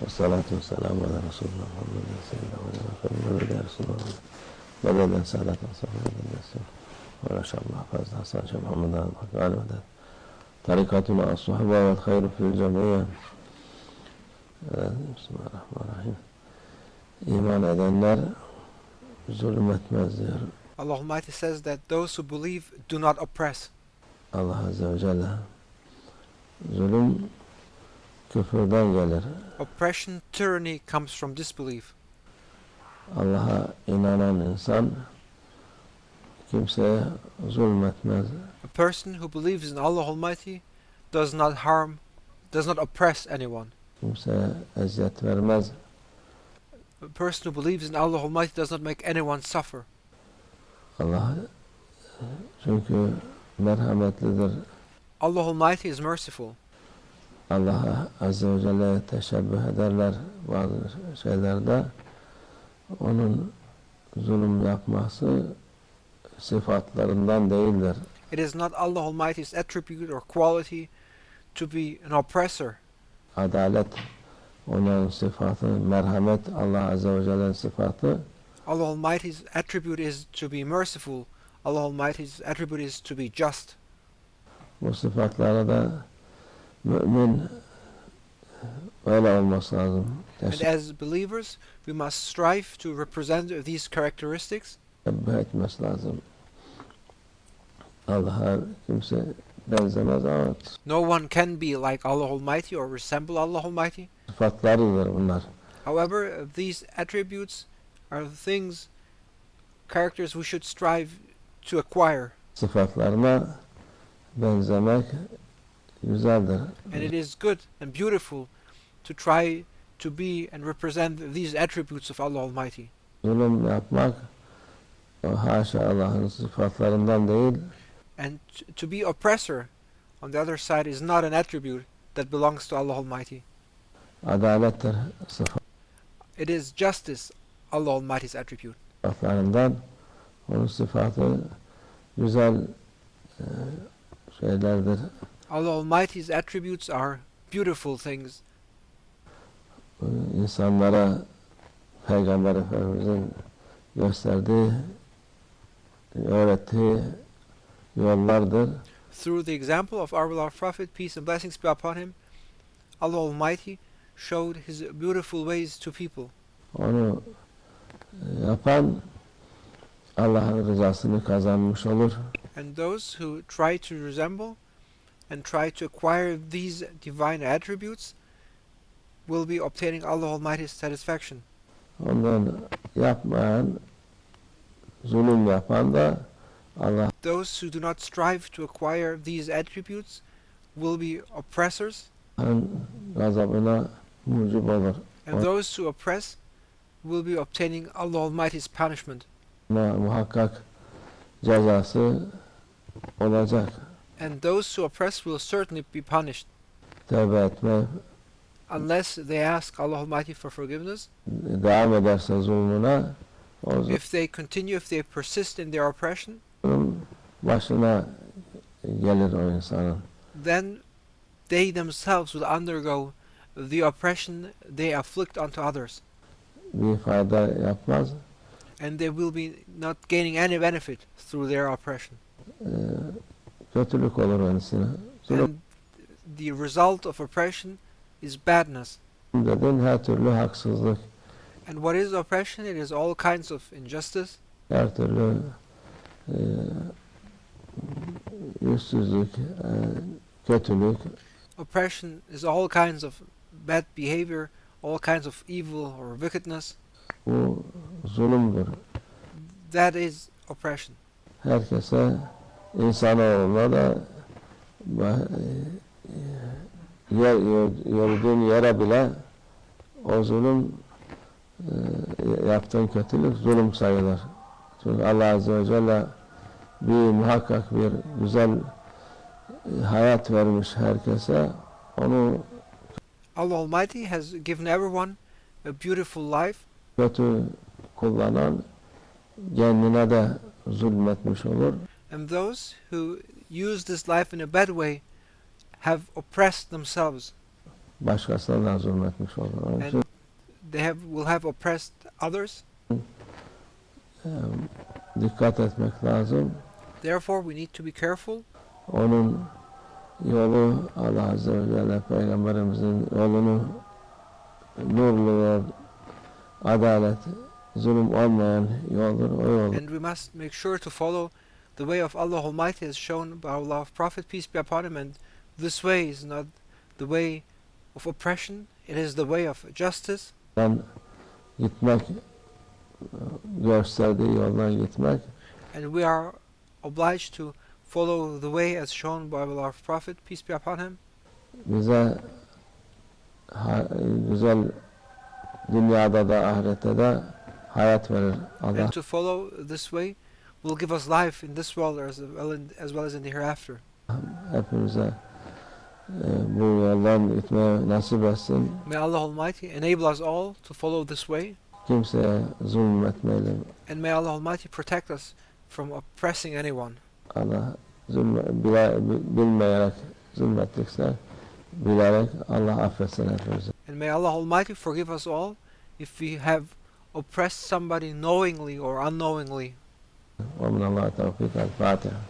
والصلاة والسلام على رسول الله محمد سيدنا ونبينا يا رسول الله مدد سادة صحبة النسر ولا شاء الله فاز حسن شيخ محمد الحكاني مدد طريقتنا الصحبة والخير في الجميع. بسم الله الرحمن الرحيم. İman edenler zulmetmezler. Allah Almighty says that those who believe do not oppress. Allah Azze ve Celle zulüm küfürden gelir. Oppression, tyranny comes from disbelief. Allah'a inanan insan kimseye zulmetmez. A person who believes in Allah Almighty does not harm, does not oppress anyone. Kimseye eziyet vermez. A person who believes in Allah Almighty does not make anyone suffer. Allah çünkü merhametlidir. Allah Almighty is merciful. Allah Azze ve Celle'ye teşebbüh ederler bazı şeylerde. Onun zulüm yapması sıfatlarından değildir. It is not Allah Almighty's attribute or quality to be an oppressor. Adalet onun sıfatı, merhamet Allah Azze ve Celle'nin sıfatı. Allah Almighty's attribute is to be merciful. Allah Almighty's attribute is to be just. Bu sıfatlara da mümin öyle olması lazım. And as believers, we must strive to represent these characteristics. Teşebbüh etmesi lazım. Allah'a kimse benzemez ama No one can be like Allah Almighty or resemble Allah Almighty. sıfatlarıdır bunlar. However, these attributes are things, characters we should strive to acquire. Sıfatlarına benzemek güzeldir. And it is good and beautiful to try to be and represent these attributes of Allah Almighty. Zulüm yapmak haşa Allah'ın sıfatlarından değil. And to be oppressor, on the other side, is not an attribute that belongs to Allah Almighty. Adalettir It is justice, Allah Almighty's attribute. sıfatlarından. Onun sıfatı güzel şeylerdir. Allah Almighty's attributes are beautiful things. İnsanlara Peygamber Efendimiz'in gösterdiği, öğrettiği yollardır. Through the example of our beloved Prophet, peace and blessings be upon him, Allah Almighty showed His beautiful ways to people. Onu yapan Allah'ın rızasını kazanmış olur. And those who try to resemble and try to acquire these divine attributes will be obtaining Allah Almighty's satisfaction. Ondan yapmayan, zulüm yapan da Allah Those who do not strive to acquire these attributes will be oppressors, Allah'ın gazabına mucib olur. and those who oppress will be obtaining Allah Almighty's punishment. Ona muhakkak cezası olacak. And those who oppress will certainly be punished, Tövbe etme, unless they ask Allah Almighty for forgiveness. devam ederse zulmüne, o If they continue, if they persist in their oppression, zulüm başına gelir o insanın. then they themselves will undergo the oppression they afflict onto others, Bir fayda yapmaz. and they will be not gaining any benefit through their oppression. Kötülük olur kendisine. Zulüm And the result of oppression is badness. dedin her türlü haksızlık, And what is oppression? It is all kinds of injustice, her türlü yüzsüzlük, kötülük. oppression is all kinds of bad behavior, all kinds of evil or wickedness. Bu zulümdür. That is oppression. Herkese, insanoğluna da yürüdüğün yere bile o zulüm, yaptığın kötülük zulüm sayılır. Çünkü Allah Azze ve Celle muhakkak bir güzel hayat vermiş herkese. Onu Allah Almighty has given everyone a beautiful life, kötü kullanan kendine de zulmetmiş olur. and those who use this life in a bad way have oppressed themselves. başkasına da zulmetmiş olur. Onun için and will have oppressed others. dikkat etmek lazım. Therefore, we need to be careful. Onun yolu, Allah Azze ve Celle Peygamberimizin yolunu nurlu ve adalet, zulüm olmayan yoldur. O yol. And we must make sure to follow the way of Allah Almighty as shown by our Prophet, peace be upon him. And this way is not the way of oppression, it is the way of justice. Gitmek, gösterdiği yoldan gitmek. And we are obliged to follow the way as shown by our Prophet, peace be upon him. Bize güzel dünyada da ahirette de hayat verir Allah. And to follow this way will give us life in this world as well as in the hereafter. Hepimize bu yoldan gitmeye nasip etsin. May Allah Almighty enable us all to follow this way. Kimseye zulmetmeyelim. And may Allah Almighty protect us from oppressing anyone. Allah bilmeyerek zulmettikse bilerek Allah affetsin hepimizi. And may Allah Almighty forgive us all if we have oppressed somebody knowingly or unknowingly. ومن الله توفيق الفاتحة.